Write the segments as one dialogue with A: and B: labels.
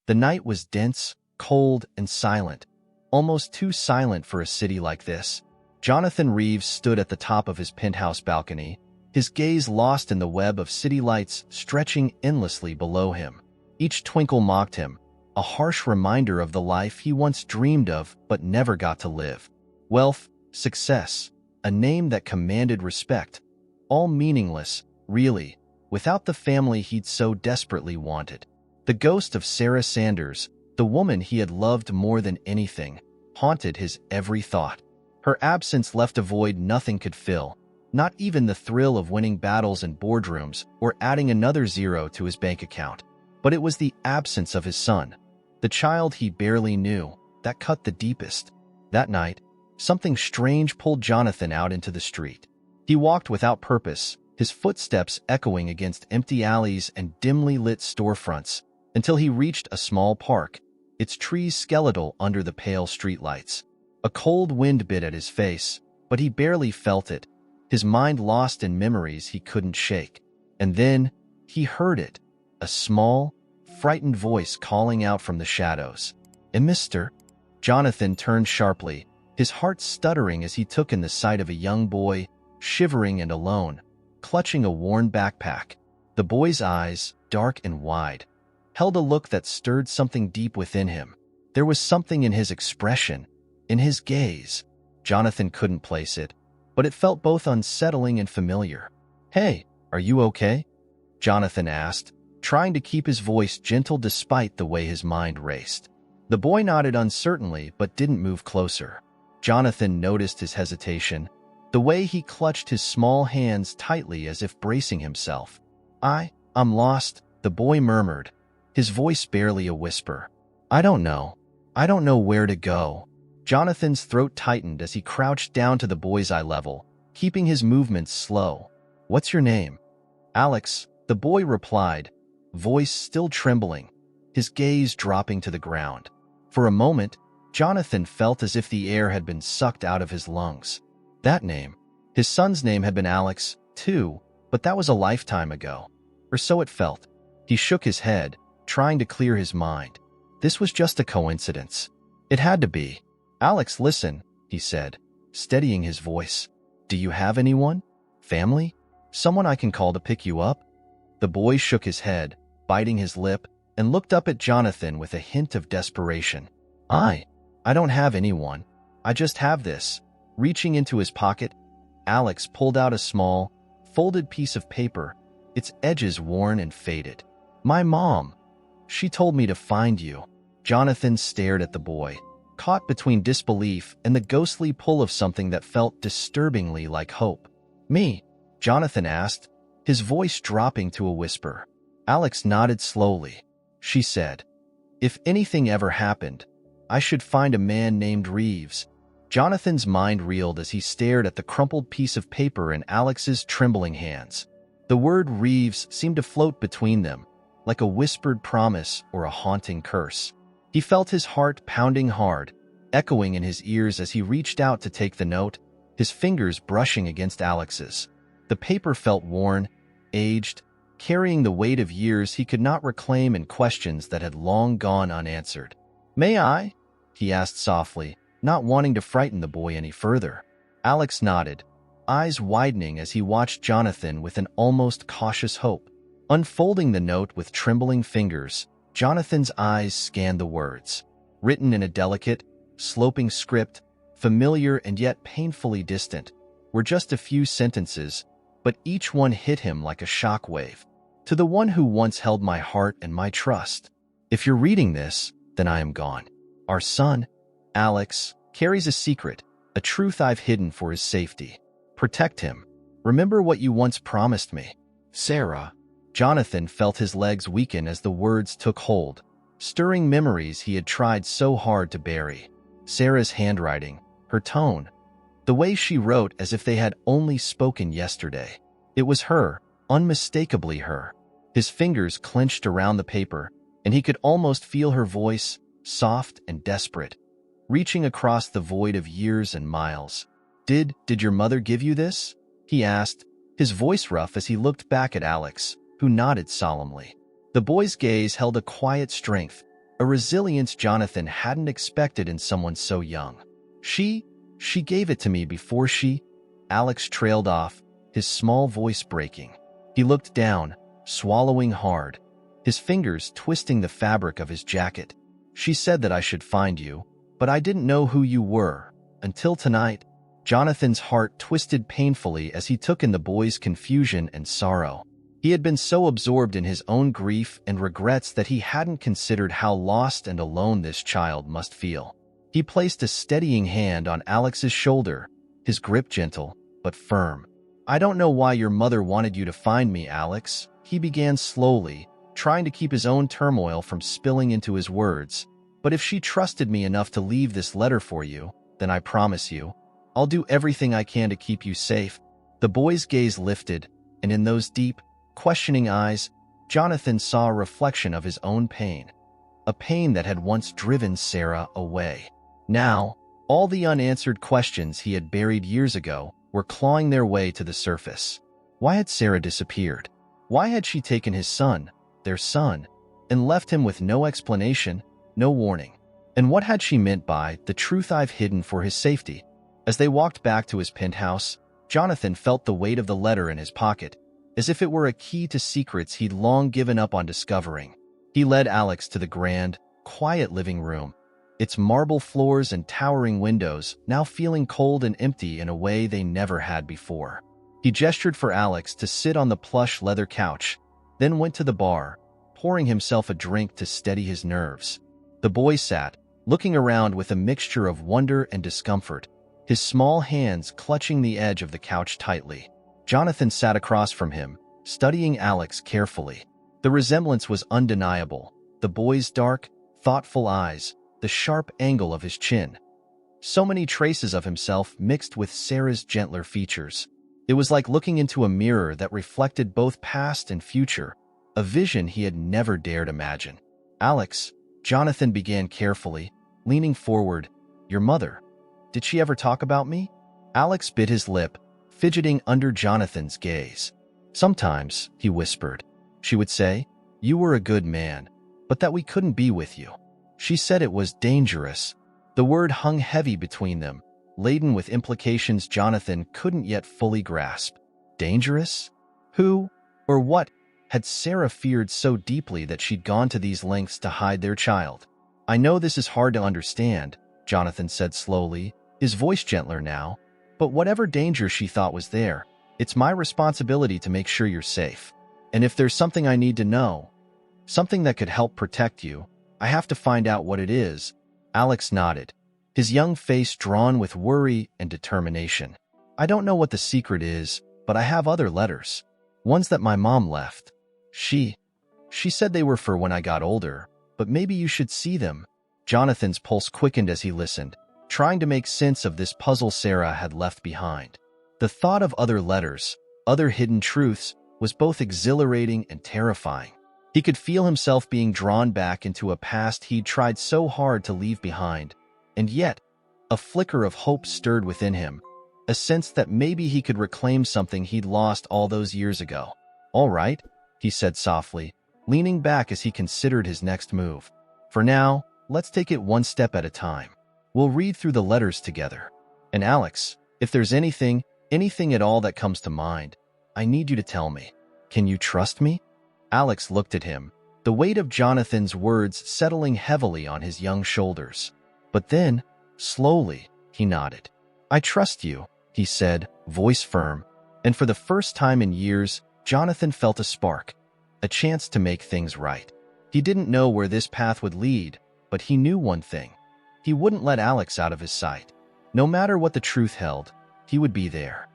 A: The night was dense, cold, and silent, almost too silent for a city like this. Jonathan Reeves stood at the top of his penthouse balcony, his gaze lost in the web of city lights stretching endlessly below him. Each twinkle mocked him, a harsh reminder of the life he once dreamed of but never got to live. Wealth, success, a name that commanded respect, all meaningless, really, without the family he'd so desperately wanted. The ghost of Sarah Sanders, the woman he had loved more than anything, haunted his every thought. Her absence left a void nothing could fill, not even the thrill of winning battles in boardrooms or adding another zero to his bank account. But it was the absence of his son, the child he barely knew, that cut the deepest. That night, something strange pulled Jonathan out into the street. He walked without purpose, his footsteps echoing against empty alleys and dimly lit storefronts, until he reached a small park, its trees skeletal under the pale streetlights. A cold wind bit at his face, but he barely felt it, his mind lost in memories he couldn't shake. And then he heard it, a small, frightened voice calling out from the shadows. "Mister?" Jonathan turned sharply, his heart stuttering as he took in the sight of a young boy, shivering and alone, clutching a worn backpack. The boy's eyes, dark and wide, held a look that stirred something deep within him. There was something in his expression, in his gaze. Jonathan couldn't place it, but it felt both unsettling and familiar. "Hey, are you okay?" Jonathan asked, trying to keep his voice gentle despite the way his mind raced. The boy nodded uncertainly but didn't move closer. Jonathan noticed his hesitation, the way he clutched his small hands tightly as if bracing himself. I'm lost," the boy murmured, his voice barely a whisper. I don't know where to go." Jonathan's throat tightened as he crouched down to the boy's eye level, keeping his movements slow. "What's your name?" "Alex," the boy replied, voice still trembling, his gaze dropping to the ground. For a moment, Jonathan felt as if the air had been sucked out of his lungs. That name. His son's name had been Alex, too, but that was a lifetime ago. Or so it felt. He shook his head, trying to clear his mind. This was just a coincidence. It had to be. "Alex, listen," he said, steadying his voice. "Do you have anyone? Family? Someone I can call to pick you up?" The boy shook his head, biting his lip, and looked up at Jonathan with a hint of desperation. I don't have anyone. I just have this." Reaching into his pocket, Alex pulled out a small, folded piece of paper, its edges worn and faded. "My mom. She told me to find you." Jonathan stared at the boy, caught between disbelief and the ghostly pull of something that felt disturbingly like hope. "Me?" Jonathan asked, his voice dropping to a whisper. Alex nodded slowly. She said, "If anything ever happened, I should find a man named Reeves." Jonathan's mind reeled as he stared at the crumpled piece of paper in Alex's trembling hands. The word Reeves seemed to float between them, like a whispered promise or a haunting curse. He felt his heart pounding hard, echoing in his ears as he reached out to take the note, his fingers brushing against Alex's. The paper felt worn, aged, carrying the weight of years he could not reclaim and questions that had long gone unanswered. "May I?" he asked softly, not wanting to frighten the boy any further. Alex nodded, eyes widening as he watched Jonathan with an almost cautious hope. Unfolding the note with trembling fingers, Jonathan's eyes scanned the words. Written in a delicate, sloping script, familiar and yet painfully distant, were just a few sentences, but each one hit him like a shockwave. "To the one who once held my heart and my trust. If you're reading this, then I am gone. Our son, Alex, carries a secret, a truth I've hidden for his safety. Protect him. Remember what you once promised me. Sarah." Jonathan felt his legs weaken as the words took hold, stirring memories he had tried so hard to bury. Sarah's handwriting, her tone, the way she wrote as if they had only spoken yesterday. It was her, unmistakably her. His fingers clenched around the paper, and he could almost feel her voice, soft and desperate, reaching across the void of years and miles. Did your mother give you this?" he asked, his voice rough as he looked back at Alex, who nodded solemnly. The boy's gaze held a quiet strength, a resilience Jonathan hadn't expected in someone so young. She gave it to me before she... Alex trailed off, his small voice breaking. He looked down, swallowing hard, his fingers twisting the fabric of his jacket. She said that I should find you, but I didn't know who you were. Until tonight. Jonathan's heart twisted painfully as he took in the boy's confusion and sorrow. He had been so absorbed in his own grief and regrets that he hadn't considered how lost and alone this child must feel. He placed a steadying hand on Alex's shoulder, his grip gentle but firm. I don't know why your mother wanted you to find me, Alex, he began slowly, trying to keep his own turmoil from spilling into his words. But if she trusted me enough to leave this letter for you, then I promise you, I'll do everything I can to keep you safe. The boy's gaze lifted, and in those deep, questioning eyes, Jonathan saw a reflection of his own pain. A pain that had once driven Sarah away. Now, all the unanswered questions he had buried years ago were clawing their way to the surface. Why had Sarah disappeared? Why had she taken his son, their son, and left him with no explanation, no warning? And what had she meant by the truth I've hidden for his safety? As they walked back to his penthouse, Jonathan felt the weight of the letter in his pocket, as if it were a key to secrets he'd long given up on discovering. He led Alex to the grand, quiet living room, its marble floors and towering windows now feeling cold and empty in a way they never had before. He gestured for Alex to sit on the plush leather couch, then went to the bar, pouring himself a drink to steady his nerves. The boy sat, looking around with a mixture of wonder and discomfort, his small hands clutching the edge of the couch tightly. Jonathan sat across from him, studying Alex carefully. The resemblance was undeniable. The boy's dark, thoughtful eyes, the sharp angle of his chin. So many traces of himself mixed with Sarah's gentler features. It was like looking into a mirror that reflected both past and future, a vision he had never dared imagine. Alex, Jonathan began carefully, leaning forward. Your mother. Did she ever talk about me? Alex bit his lip, fidgeting under Jonathan's gaze. Sometimes, he whispered, she would say, you were a good man, but that we couldn't be with you. She said it was dangerous. The word hung heavy between them, laden with implications Jonathan couldn't yet fully grasp. Dangerous? Who, or what, had Sarah feared so deeply that she'd gone to these lengths to hide their child? I know this is hard to understand, Jonathan said slowly, his voice gentler now, but whatever danger she thought was there, it's my responsibility to make sure you're safe. And if there's something I need to know, something that could help protect you, I have to find out what it is. Alex nodded, his young face drawn with worry and determination. I don't know what the secret is, but I have other letters. Ones that my mom left. She said they were for when I got older, but maybe you should see them. Jonathan's pulse quickened as he listened, trying to make sense of this puzzle Sarah had left behind. The thought of other letters, other hidden truths, was both exhilarating and terrifying. He could feel himself being drawn back into a past he'd tried so hard to leave behind, and yet, a flicker of hope stirred within him, a sense that maybe he could reclaim something he'd lost all those years ago. All right, he said softly, leaning back as he considered his next move. For now, let's take it one step at a time. We'll read through the letters together. And Alex, if there's anything at all that comes to mind, I need you to tell me. Can you trust me? Alex looked at him, the weight of Jonathan's words settling heavily on his young shoulders. But then, slowly, he nodded. I trust you, he said, voice firm. And for the first time in years, Jonathan felt a spark, a chance to make things right. He didn't know where this path would lead, but he knew one thing. He wouldn't let Alex out of his sight. No matter what the truth held, he would be there.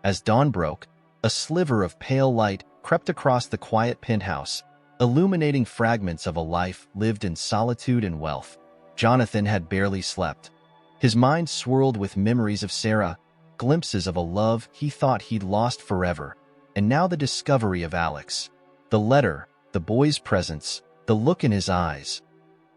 A: As dawn broke, a sliver of pale light crept across the quiet penthouse, illuminating fragments of a life lived in solitude and wealth. Jonathan had barely slept. His mind swirled with memories of Sarah, glimpses of a love he thought he'd lost forever, and now the discovery of Alex. The letter, the boy's presence, the look in his eyes.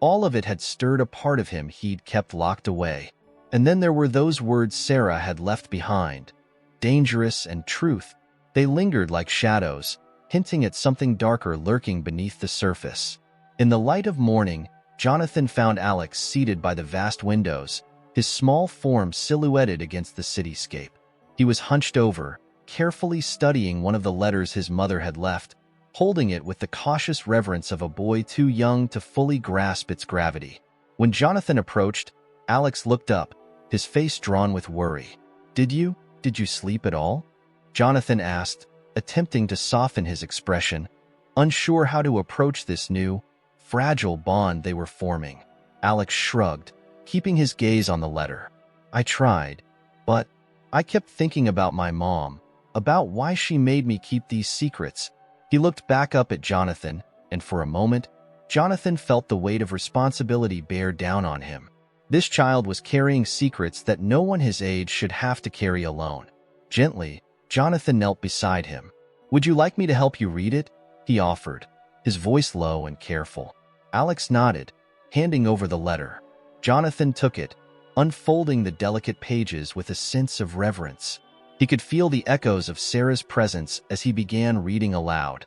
A: All of it had stirred a part of him he'd kept locked away. And then there were those words Sarah had left behind. Dangerous and truth. They lingered like shadows, hinting at something darker lurking beneath the surface. In the light of morning, Jonathan found Alex seated by the vast windows, his small form silhouetted against the cityscape. He was hunched over, carefully studying one of the letters his mother had left, holding it with the cautious reverence of a boy too young to fully grasp its gravity. When Jonathan approached, Alex looked up, his face drawn with worry. Did you sleep at all?" Jonathan asked, attempting to soften his expression, unsure how to approach this new, fragile bond they were forming. Alex shrugged, keeping his gaze on the letter. "I tried, but I kept thinking about my mom, about why she made me keep these secrets." He looked back up at Jonathan, and for a moment, Jonathan felt the weight of responsibility bear down on him. This child was carrying secrets that no one his age should have to carry alone. Gently, Jonathan knelt beside him. "Would you like me to help you read it?" he offered, his voice low and careful. Alex nodded, handing over the letter. Jonathan took it, unfolding the delicate pages with a sense of reverence. He could feel the echoes of Sarah's presence as he began reading aloud,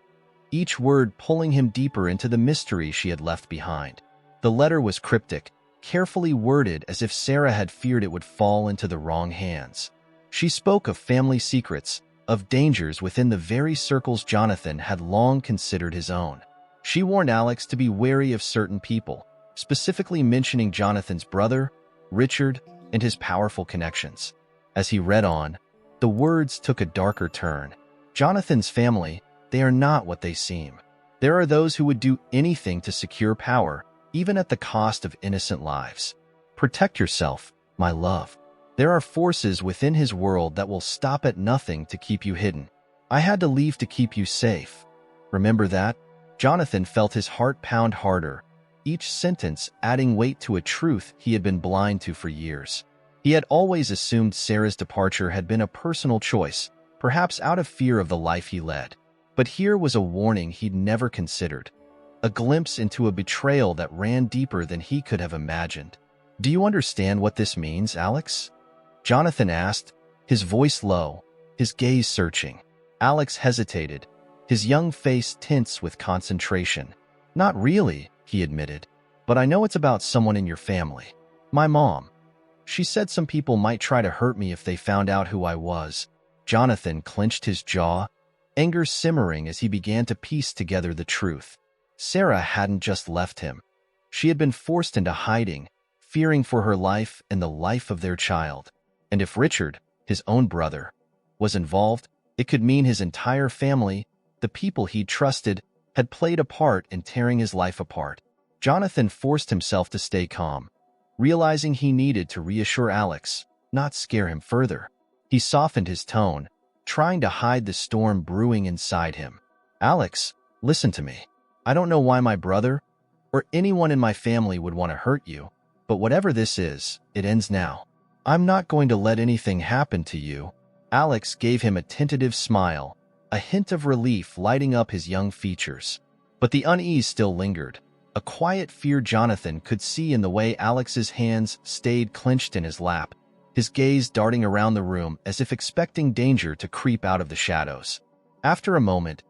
A: each word pulling him deeper into the mystery she had left behind. The letter was cryptic, carefully worded as if Sarah had feared it would fall into the wrong hands. She spoke of family secrets, of dangers within the very circles Jonathan had long considered his own. She warned Alex to be wary of certain people, specifically mentioning Jonathan's brother, Richard, and his powerful connections. As he read on, the words took a darker turn. Jonathan's family, they are not what they seem. There are those who would do anything to secure power, even at the cost of innocent lives. Protect yourself, my love. There are forces within his world that will stop at nothing to keep you hidden. I had to leave to keep you safe. Remember that? Jonathan felt his heart pound harder, each sentence adding weight to a truth he had been blind to for years. He had always assumed Sarah's departure had been a personal choice, perhaps out of fear of the life he led. But here was a warning he'd never considered, a glimpse into a betrayal that ran deeper than he could have imagined. "Do you understand what this means, Alex?" Jonathan asked, his voice low, his gaze searching. Alex hesitated, his young face tense with concentration. "Not really," he admitted, "but I know it's about someone in your family. My mom. She said some people might try to hurt me if they found out who I was." Jonathan clenched his jaw, anger simmering as he began to piece together the truth. Sarah hadn't just left him. She had been forced into hiding, fearing for her life and the life of their child. And if Richard, his own brother, was involved, it could mean his entire family, the people he'd trusted, had played a part in tearing his life apart. Jonathan forced himself to stay calm, realizing he needed to reassure Alex, not scare him further. He softened his tone, trying to hide the storm brewing inside him. "Alex, listen to me. I don't know why my brother or anyone in my family would want to hurt you, but whatever this is, it ends now. I'm not going to let anything happen to you." Alex gave him a tentative smile, a hint of relief lighting up his young features. But the unease still lingered, a quiet fear Jonathan could see in the way Alex's hands stayed clenched in his lap, his gaze darting around the room as if expecting danger to creep out of the shadows. After a moment,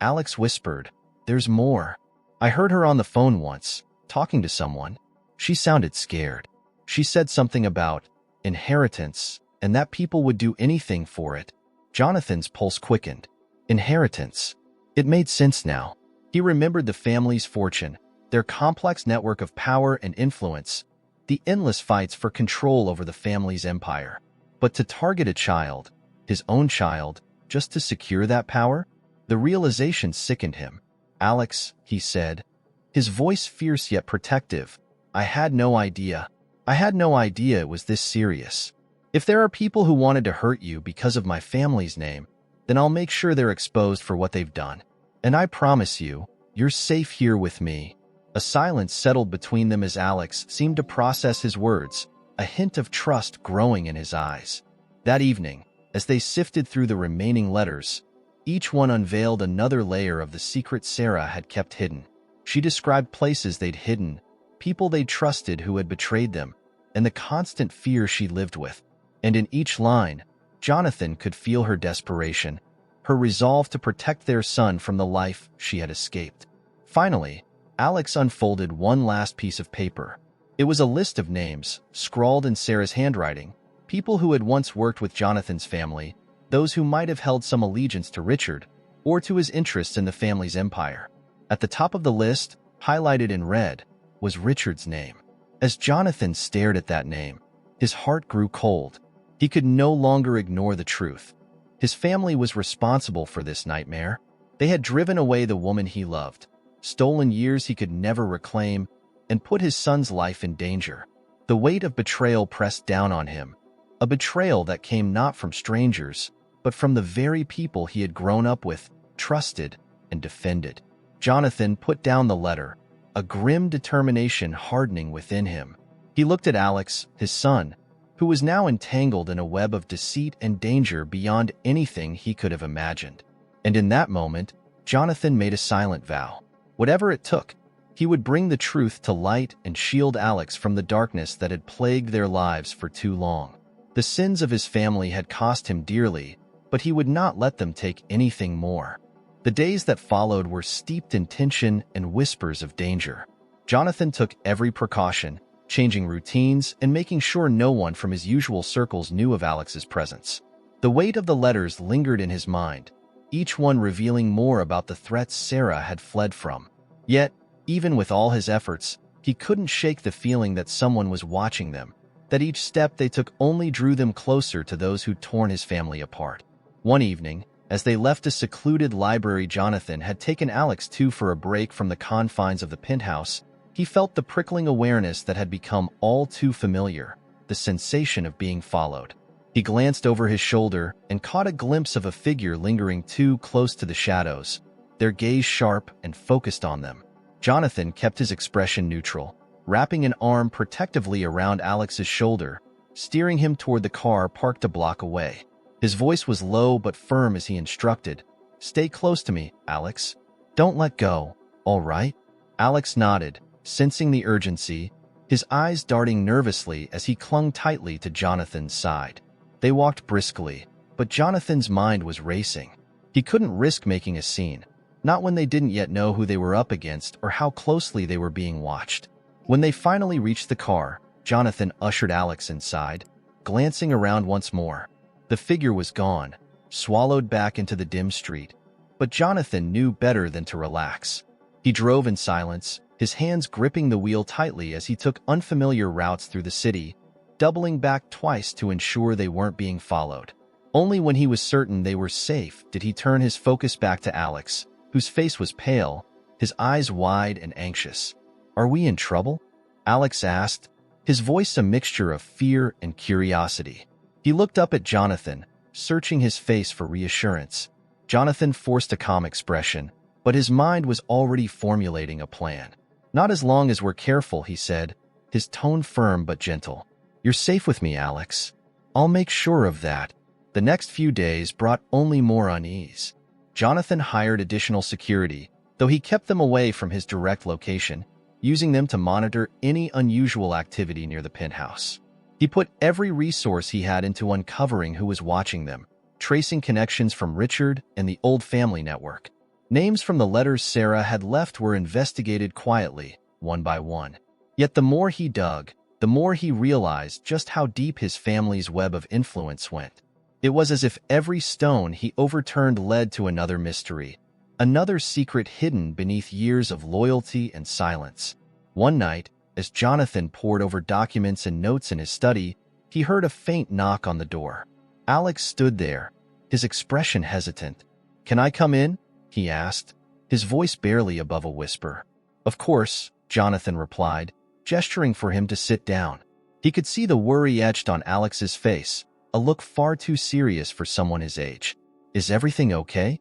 A: Alex whispered, "There's more. I heard her on the phone once, talking to someone. She sounded scared. She said something about inheritance, and that people would do anything for it." Jonathan's pulse quickened. Inheritance. It made sense now. He remembered the family's fortune, their complex network of power and influence, the endless fights for control over the family's empire. But to target a child, his own child, just to secure that power? The realization sickened him. "Alex," he said, his voice fierce yet protective, I had no idea it was this serious. If there are people who wanted to hurt you because of my family's name, then I'll make sure they're exposed for what they've done. And I promise you, you're safe here with me." A silence settled between them as Alex seemed to process his words, a hint of trust growing in his eyes. That evening, as they sifted through the remaining letters, each one unveiled another layer of the secret Sarah had kept hidden. She described places they'd hidden, people they'd trusted who had betrayed them, and the constant fear she lived with. And in each line, Jonathan could feel her desperation, her resolve to protect their son from the life she had escaped. Finally, Alex unfolded one last piece of paper. It was a list of names, scrawled in Sarah's handwriting, people who had once worked with Jonathan's family, those who might have held some allegiance to Richard or to his interests in the family's empire. At the top of the list, highlighted in red, was Richard's name. As Jonathan stared at that name, his heart grew cold. He could no longer ignore the truth. His family was responsible for this nightmare. They had driven away the woman he loved, stolen years he could never reclaim, and put his son's life in danger. The weight of betrayal pressed down on him, a betrayal that came not from strangers, but from the very people he had grown up with, trusted, and defended. Jonathan put down the letter, a grim determination hardening within him. He looked at Alex, his son, who was now entangled in a web of deceit and danger beyond anything he could have imagined. And in that moment, Jonathan made a silent vow. Whatever it took, he would bring the truth to light and shield Alex from the darkness that had plagued their lives for too long. The sins of his family had cost him dearly, but he would not let them take anything more. The days that followed were steeped in tension and whispers of danger. Jonathan took every precaution, changing routines and making sure no one from his usual circles knew of Alex's presence. The weight of the letters lingered in his mind, each one revealing more about the threats Sarah had fled from. Yet, even with all his efforts, he couldn't shake the feeling that someone was watching them, that each step they took only drew them closer to those who'd torn his family apart. One evening, as they left a secluded library Jonathan had taken Alex to for a break from the confines of the penthouse, he felt the prickling awareness that had become all too familiar, the sensation of being followed. He glanced over his shoulder and caught a glimpse of a figure lingering too close to the shadows, their gaze sharp and focused on them. Jonathan kept his expression neutral, wrapping an arm protectively around Alex's shoulder, steering him toward the car parked a block away. His voice was low but firm as he instructed, "Stay close to me, Alex. Don't let go, all right?" Alex nodded, sensing the urgency, his eyes darting nervously as he clung tightly to Jonathan's side. They walked briskly, but Jonathan's mind was racing. He couldn't risk making a scene, not when they didn't yet know who they were up against or how closely they were being watched. When they finally reached the car, Jonathan ushered Alex inside, glancing around once more. The figure was gone, swallowed back into the dim street, but Jonathan knew better than to relax. He drove in silence, his hands gripping the wheel tightly as he took unfamiliar routes through the city, doubling back twice to ensure they weren't being followed. Only when he was certain they were safe did he turn his focus back to Alex, whose face was pale, his eyes wide and anxious. "Are we in trouble?" Alex asked, his voice a mixture of fear and curiosity. He looked up at Jonathan, searching his face for reassurance. Jonathan forced a calm expression, but his mind was already formulating a plan. "Not as long as we're careful," he said, his tone firm but gentle. "You're safe with me, Alex. I'll make sure of that." The next few days brought only more unease. Jonathan hired additional security, though he kept them away from his direct location, using them to monitor any unusual activity near the penthouse. He put every resource he had into uncovering who was watching them, tracing connections from Richard and the old family network. Names from the letters Sarah had left were investigated quietly, one by one. Yet the more he dug, the more he realized just how deep his family's web of influence went. It was as if every stone he overturned led to another mystery, another secret hidden beneath years of loyalty and silence. One night, as Jonathan pored over documents and notes in his study, he heard a faint knock on the door. Alex stood there, his expression hesitant. "Can I come in?" he asked, his voice barely above a whisper. "Of course," Jonathan replied, gesturing for him to sit down. He could see the worry etched on Alex's face, a look far too serious for someone his age. "Is everything okay?"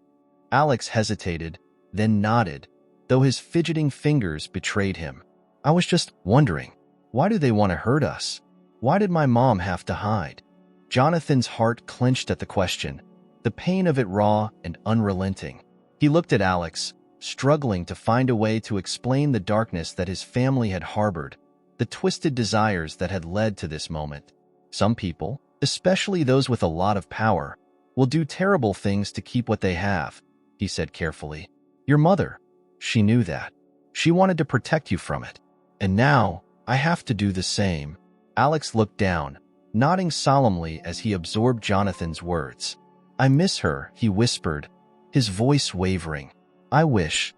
A: Alex hesitated, then nodded, though his fidgeting fingers betrayed him. "I was just wondering, why do they want to hurt us? Why did my mom have to hide?" Jonathan's heart clenched at the question, the pain of it raw and unrelenting. He looked at Alex, struggling to find a way to explain the darkness that his family had harbored, the twisted desires that had led to this moment. "Some people, especially those with a lot of power, will do terrible things to keep what they have," he said carefully. "Your mother, she knew that. She wanted to protect you from it. And now, I have to do the same. Alex looked down, nodding solemnly as he absorbed Jonathan's words. I miss her, he whispered, his voice wavering. I wish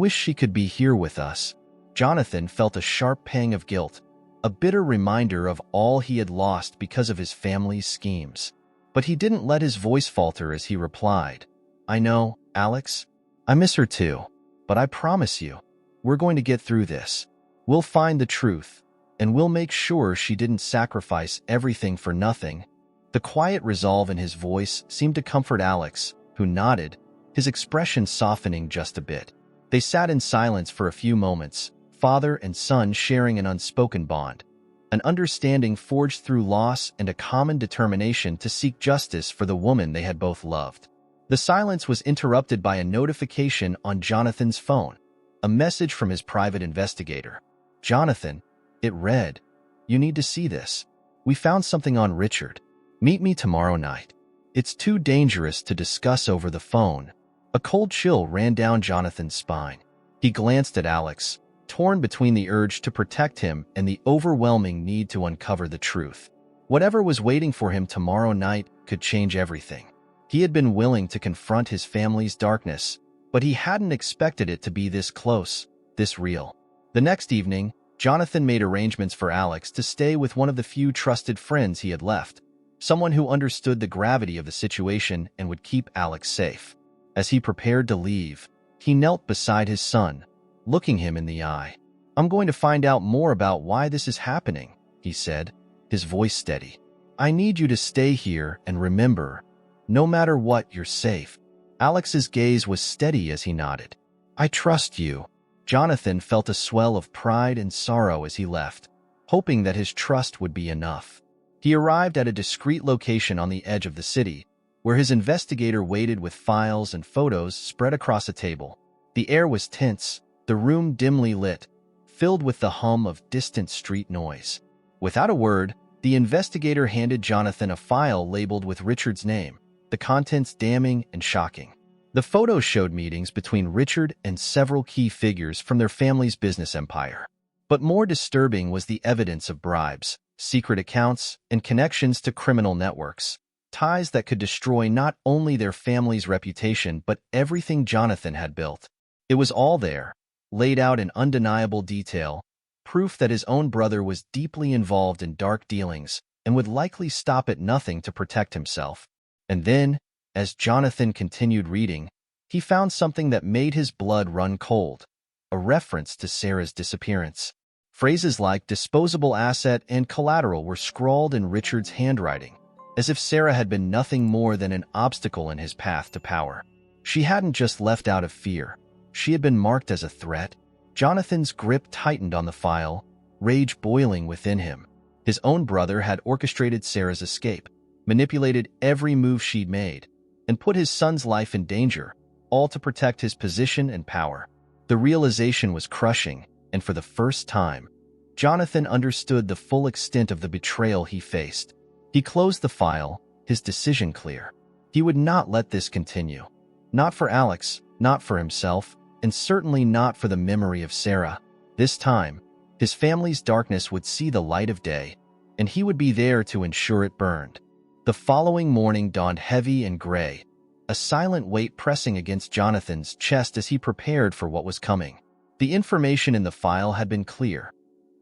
A: she could be here with us. Jonathan felt a sharp pang of guilt, a bitter reminder of all he had lost because of his family's schemes. But he didn't let his voice falter as he replied, I know, Alex. I miss her too, but I promise you, we're going to get through this. We'll find the truth, and we'll make sure she didn't sacrifice everything for nothing. The quiet resolve in his voice seemed to comfort Alex, who nodded, his expression softening just a bit. They sat in silence for a few moments, father and son sharing an unspoken bond, an understanding forged through loss and a common determination to seek justice for the woman they had both loved. The silence was interrupted by a notification on Jonathan's phone, a message from his private investigator. Jonathan, it read, You need to see this. We found something on Richard. Meet me tomorrow night. It's too dangerous to discuss over the phone. A cold chill ran down Jonathan's spine. He glanced at Alex, torn between the urge to protect him and the overwhelming need to uncover the truth. Whatever was waiting for him tomorrow night could change everything. He had been willing to confront his family's darkness, but he hadn't expected it to be this close, this real. The next evening, Jonathan made arrangements for Alex to stay with one of the few trusted friends he had left, someone who understood the gravity of the situation and would keep Alex safe. As he prepared to leave, he knelt beside his son, looking him in the eye. I'm going to find out more about why this is happening, he said, his voice steady. I need you to stay here and remember, no matter what, you're safe. Alex's gaze was steady as he nodded. I trust you. Jonathan felt a swell of pride and sorrow as he left, hoping that his trust would be enough. He arrived at a discreet location on the edge of the city, where his investigator waited with files and photos spread across a table. The air was tense, the room dimly lit, filled with the hum of distant street noise. Without a word, the investigator handed Jonathan a file labeled with Richard's name, the contents damning and shocking. The photos showed meetings between Richard and several key figures from their family's business empire. But more disturbing was the evidence of bribes, secret accounts, and connections to criminal networks, ties that could destroy not only their family's reputation but everything Jonathan had built. It was all there, laid out in undeniable detail, proof that his own brother was deeply involved in dark dealings and would likely stop at nothing to protect himself. And then, as Jonathan continued reading, he found something that made his blood run cold, a reference to Sarah's disappearance. Phrases like disposable asset and collateral were scrawled in Richard's handwriting, as if Sarah had been nothing more than an obstacle in his path to power. She hadn't just left out of fear. She had been marked as a threat. Jonathan's grip tightened on the file, rage boiling within him. His own brother had orchestrated Sarah's escape, manipulated every move she'd made, and put his son's life in danger, all to protect his position and power. The realization was crushing, and for the first time, Jonathan understood the full extent of the betrayal he faced. He closed the file, his decision clear. He would not let this continue. Not for Alex, not for himself, and certainly not for the memory of Sarah. This time, his family's darkness would see the light of day, and he would be there to ensure it burned. The following morning dawned heavy and gray, a silent weight pressing against Jonathan's chest as he prepared for what was coming. The information in the file had been clear.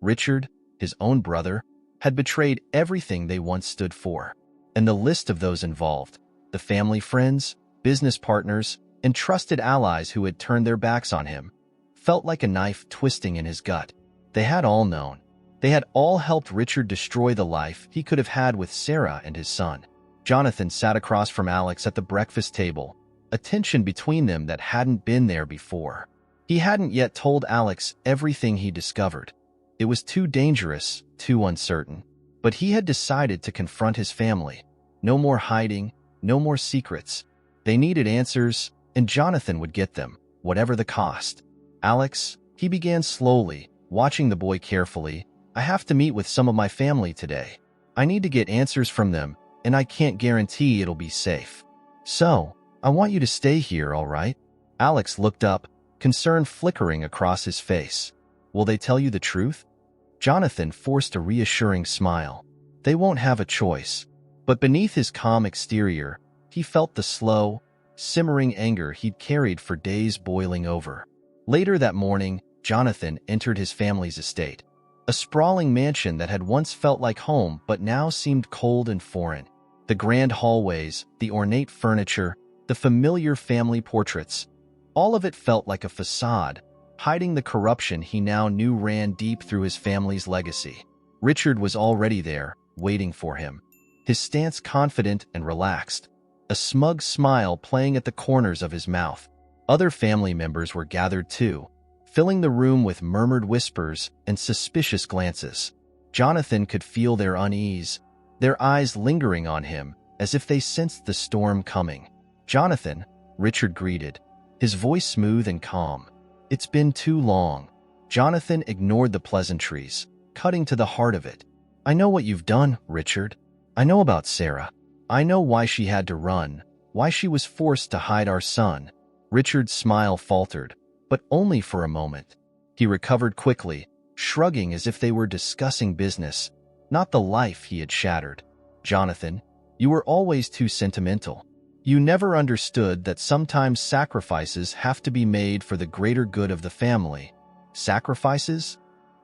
A: Richard, his own brother, had betrayed everything they once stood for, and the list of those involved, the family friends, business partners, and trusted allies who had turned their backs on him, felt like a knife twisting in his gut. They had all known. They had all helped Richard destroy the life he could have had with Sarah and his son. Jonathan sat across from Alex at the breakfast table, a tension between them that hadn't been there before. He hadn't yet told Alex everything he discovered. It was too dangerous, too uncertain. But he had decided to confront his family. No more hiding, no more secrets. They needed answers, and Jonathan would get them, whatever the cost. Alex, he began slowly, watching the boy carefully. I have to meet with some of my family today. I need to get answers from them, and I can't guarantee it'll be safe. So, I want you to stay here, all right? Alex looked up, concern flickering across his face. Will they tell you the truth? Jonathan forced a reassuring smile. They won't have a choice. But beneath his calm exterior, he felt the slow, simmering anger he'd carried for days boiling over. Later that morning, Jonathan entered his family's estate, a sprawling mansion that had once felt like home but now seemed cold and foreign. The grand hallways, the ornate furniture, the familiar family portraits, all of it felt like a facade, hiding the corruption he now knew ran deep through his family's legacy. Richard was already there, waiting for him, his stance confident and relaxed, a smug smile playing at the corners of his mouth. Other family members were gathered too, filling the room with murmured whispers and suspicious glances. Jonathan could feel their unease, their eyes lingering on him as if they sensed the storm coming. "Jonathan," Richard greeted, his voice smooth and calm. "It's been too long." Jonathan ignored the pleasantries, cutting to the heart of it. "I know what you've done, Richard. I know about Sarah. I know why she had to run, why she was forced to hide our son." Richard's smile faltered, but only for a moment. He recovered quickly, shrugging as if they were discussing business, not the life he had shattered. "Jonathan, you were always too sentimental. You never understood that sometimes sacrifices have to be made for the greater good of the family." "Sacrifices?"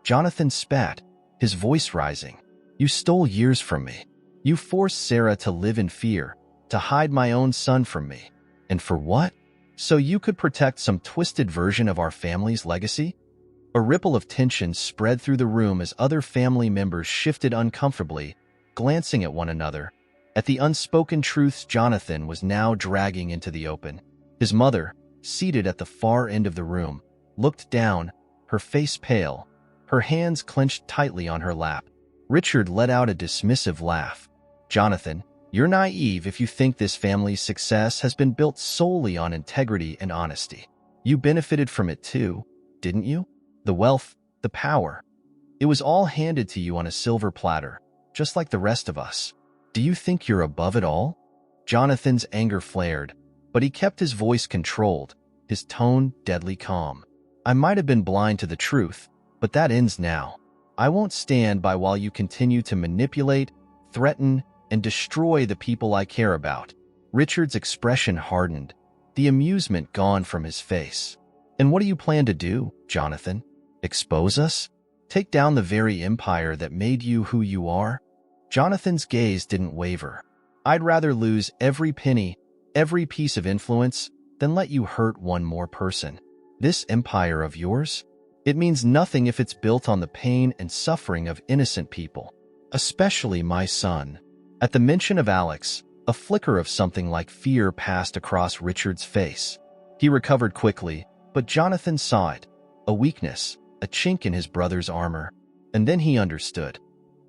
A: Jonathan spat, his voice rising. "You stole years from me. You forced Sarah to live in fear, to hide my own son from me. And for what? So you could protect some twisted version of our family's legacy?" A ripple of tension spread through the room as other family members shifted uncomfortably, glancing at one another. At the unspoken truths Jonathan was now dragging into the open. His mother, seated at the far end of the room, looked down, her face pale, her hands clenched tightly on her lap. Richard let out a dismissive laugh. "Jonathan, you're naive if you think this family's success has been built solely on integrity and honesty. You benefited from it too, didn't you? The wealth, the power. It was all handed to you on a silver platter, just like the rest of us. Do you think you're above it all?" Jonathan's anger flared, but he kept his voice controlled, his tone deadly calm. "I might have been blind to the truth, but that ends now. I won't stand by while you continue to manipulate, threaten, and destroy the people I care about." Richard's expression hardened, the amusement gone from his face. "And what do you plan to do, Jonathan? Expose us? Take down the very empire that made you who you are?" Jonathan's gaze didn't waver. "I'd rather lose every penny, every piece of influence, than let you hurt one more person. This empire of yours? It means nothing if it's built on the pain and suffering of innocent people, especially my son." At the mention of Alex, a flicker of something like fear passed across Richard's face. He recovered quickly, but Jonathan saw it, a weakness, a chink in his brother's armor. And then he understood.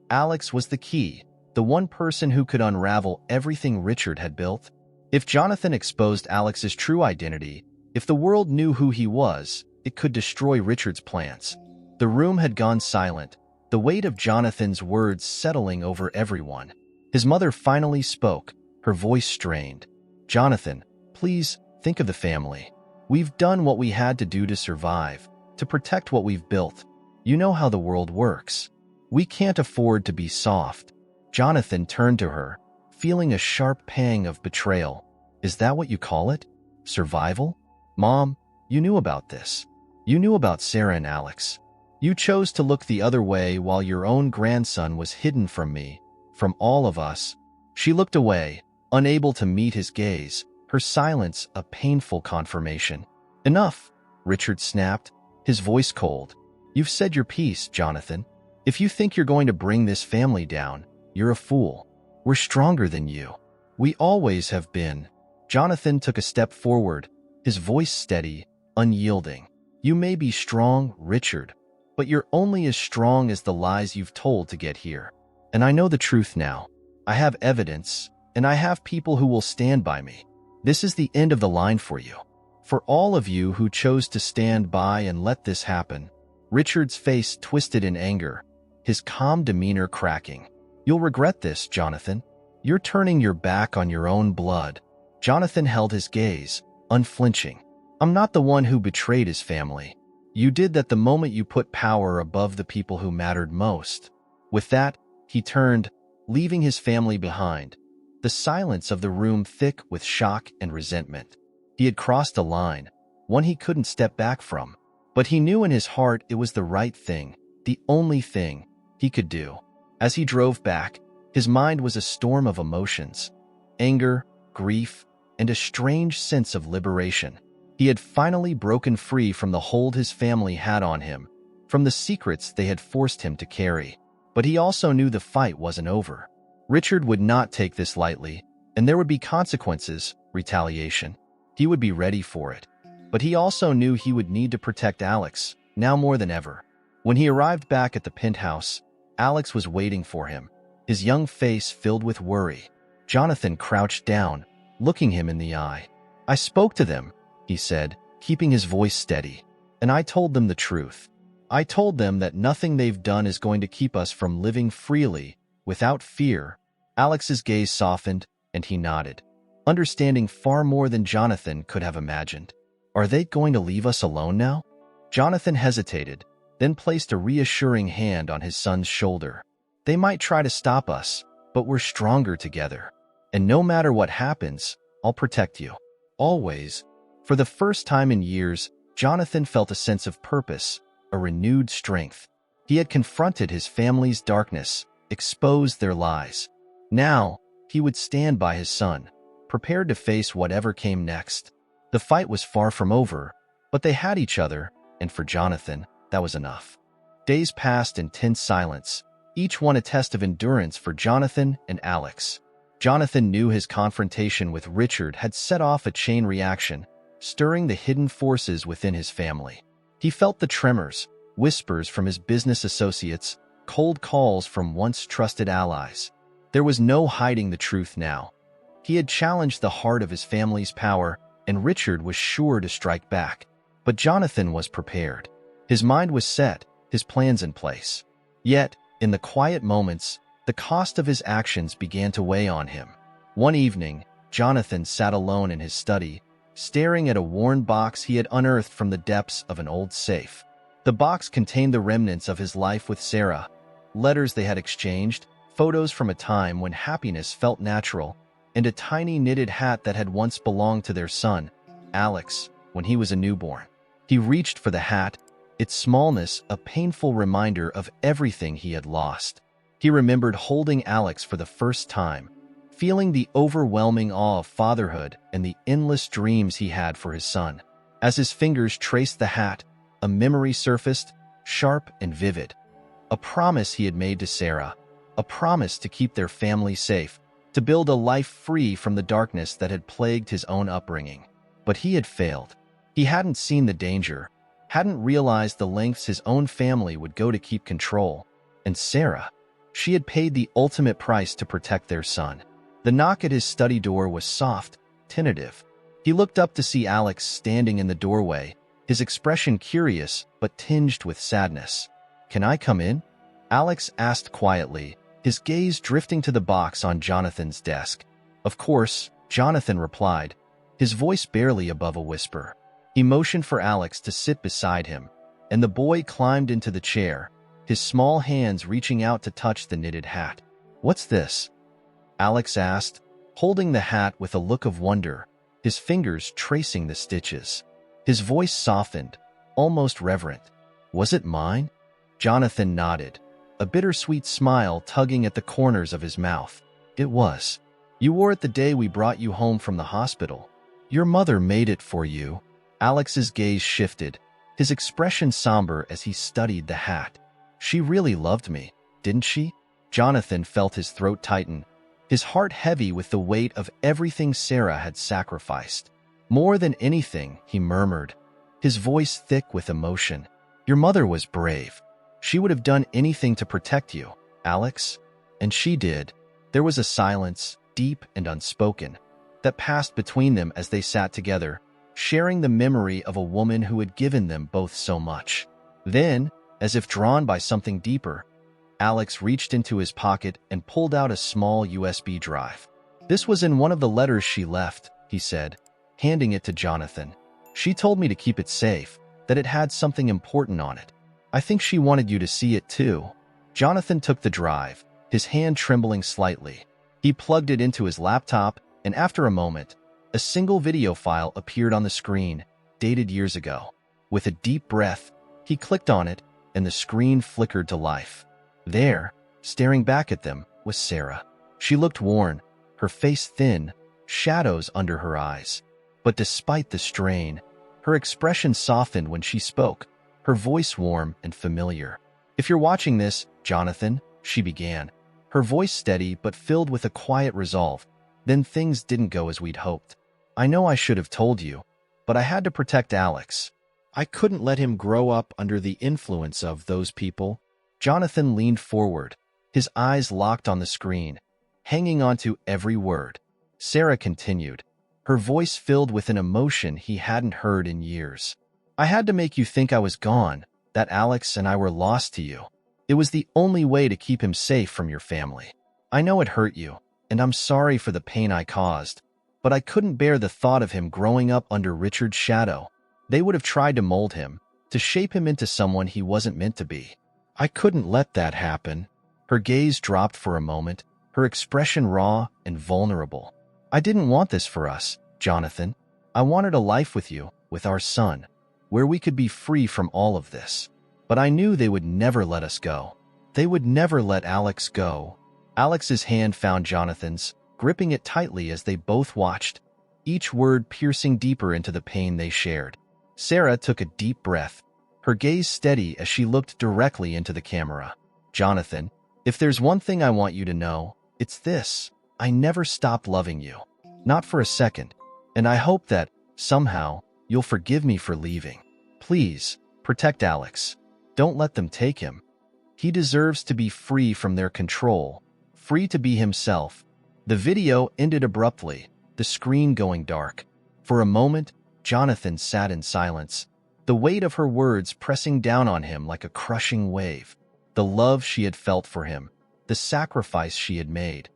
A: Alex was the key, the one person who could unravel everything Richard had built. If Jonathan exposed Alex's true identity, if the world knew who he was, it could destroy Richard's plans. The room had gone silent, the weight of Jonathan's words settling over everyone. His mother finally spoke, her voice strained. "Jonathan, please think of the family. We've done what we had to do to survive, to protect what we've built. You know how the world works. We can't afford to be soft." Jonathan turned to her, feeling a sharp pang of betrayal. "Is that what you call it? Survival? Mom, you knew about this. You knew about Sarah and Alex. You chose to look the other way while your own grandson was hidden from me, from all of us." She looked away, unable to meet his gaze, her silence a painful confirmation. "Enough," Richard snapped, his voice cold. "You've said your piece, Jonathan. If you think you're going to bring this family down, you're a fool. We're stronger than you. We always have been." Jonathan took a step forward, his voice steady, unyielding. "You may be strong, Richard, but you're only as strong as the lies you've told to get here. And I know the truth now. I have evidence, and I have people who will stand by me. This is the end of the line for you. For all of you who chose to stand by and let this happen." Richard's face twisted in anger, his calm demeanor cracking. "You'll regret this, Jonathan. You're turning your back on your own blood." Jonathan held his gaze, unflinching. I'm not the one who betrayed his family. You did that the moment you put power above the people who mattered most." With that, he turned, leaving his family behind, the silence of the room thick with shock and resentment. He had crossed a line, one he couldn't step back from, but he knew in his heart it was the right thing, the only thing he could do. As he drove back, his mind was a storm of emotions: anger, grief, and a strange sense of liberation. He had finally broken free from the hold his family had on him, from the secrets they had forced him to carry. But he also knew the fight wasn't over. Richard would not take this lightly, and there would be consequences, retaliation. He would be ready for it. But he also knew he would need to protect Alex, now more than ever. When he arrived back at the penthouse, Alex was waiting for him, his young face filled with worry. Jonathan crouched down, looking him in the eye. "I spoke to them," he said, keeping his voice steady, "and I told them the truth. I told them that nothing they've done is going to keep us from living freely, without fear." Alex's gaze softened, and he nodded, understanding far more than Jonathan could have imagined. "Are they going to leave us alone now?" Jonathan hesitated, then placed a reassuring hand on his son's shoulder. "They might try to stop us, but we're stronger together. And no matter what happens, I'll protect you. Always." For the first time in years, Jonathan felt a sense of purpose, a renewed strength. He had confronted his family's darkness, exposed their lies. Now, he would stand by his son, prepared to face whatever came next. The fight was far from over, but they had each other, and for Jonathan, that was enough. Days passed in tense silence, each one a test of endurance for Jonathan and Alex. Jonathan knew his confrontation with Richard had set off a chain reaction, stirring the hidden forces within his family. He felt the tremors, whispers from his business associates, cold calls from once trusted allies. There was no hiding the truth now. He had challenged the heart of his family's power, and Richard was sure to strike back. But Jonathan was prepared. His mind was set, his plans in place. Yet, in the quiet moments, the cost of his actions began to weigh on him. One evening, Jonathan sat alone in his study, staring at a worn box he had unearthed from the depths of an old safe. The box contained the remnants of his life with Sarah, letters they had exchanged, photos from a time when happiness felt natural, and a tiny knitted hat that had once belonged to their son, Alex, when he was a newborn. He reached for the hat, its smallness a painful reminder of everything he had lost. He remembered holding Alex for the first time, feeling the overwhelming awe of fatherhood and the endless dreams he had for his son. As his fingers traced the hat, a memory surfaced, sharp and vivid. A promise he had made to Sarah, a promise to keep their family safe, to build a life free from the darkness that had plagued his own upbringing. But he had failed. He hadn't seen the danger, hadn't realized the lengths his own family would go to keep control. And Sarah, she had paid the ultimate price to protect their son. The knock at his study door was soft, tentative. He looked up to see Alex standing in the doorway, his expression curious but tinged with sadness. "Can I come in?" Alex asked quietly, his gaze drifting to the box on Jonathan's desk. "Of course," Jonathan replied, his voice barely above a whisper. He motioned for Alex to sit beside him, and the boy climbed into the chair, his small hands reaching out to touch the knitted hat. "What's this?" Alex asked, holding the hat with a look of wonder, his fingers tracing the stitches. His voice softened, almost reverent. "Was it mine?" Jonathan nodded, a bittersweet smile tugging at the corners of his mouth. "It was. You wore it the day we brought you home from the hospital. Your mother made it for you." Alex's gaze shifted, his expression somber as he studied the hat. "She really loved me, didn't she?" Jonathan felt his throat tighten, his heart heavy with the weight of everything Sarah had sacrificed. "More than anything," he murmured, his voice thick with emotion. "Your mother was brave. She would have done anything to protect you, Alex. And she did." There was a silence, deep and unspoken, that passed between them as they sat together, sharing the memory of a woman who had given them both so much. Then, as if drawn by something deeper, Alex reached into his pocket and pulled out a small USB drive. "This was in one of the letters she left," he said, handing it to Jonathan. She told me to keep it safe, that it had something important on it. I think she wanted you to see it too." Jonathan took the drive, his hand trembling slightly. He plugged it into his laptop, and after a moment, a single video file appeared on the screen, dated years ago. With a deep breath, he clicked on it, and the screen flickered to life. There, staring back at them, was Sarah. She looked worn, her face thin, shadows under her eyes. But despite the strain, her expression softened when she spoke, her voice warm and familiar. "If you're watching this, Jonathan," she began, her voice steady but filled with a quiet resolve, "then things didn't go as we'd hoped. I know I should have told you, but I had to protect Alex. I couldn't let him grow up under the influence of those people." Jonathan leaned forward, his eyes locked on the screen, hanging on to every word. Sarah continued, her voice filled with an emotion he hadn't heard in years. "I had to make you think I was gone, that Alex and I were lost to you. It was the only way to keep him safe from your family. I know it hurt you, and I'm sorry for the pain I caused, but I couldn't bear the thought of him growing up under Richard's shadow. They would have tried to mold him, to shape him into someone he wasn't meant to be. I couldn't let that happen." Her gaze dropped for a moment, her expression raw and vulnerable. "I didn't want this for us, Jonathan. I wanted a life with you, with our son, where we could be free from all of this. But I knew they would never let us go. They would never let Alex go." Alex's hand found Jonathan's, gripping it tightly as they both watched, each word piercing deeper into the pain they shared. Sarah took a deep breath, her gaze steady as she looked directly into the camera. "Jonathan, if there's one thing I want you to know, it's this. I never stopped loving you. Not for a second. And I hope that, somehow, you'll forgive me for leaving. Please, protect Alex. Don't let them take him. He deserves to be free from their control, free to be himself." The video ended abruptly, the screen going dark. For a moment, Jonathan sat in silence, the weight of her words pressing down on him like a crushing wave. The love she had felt for him, the sacrifice she had made.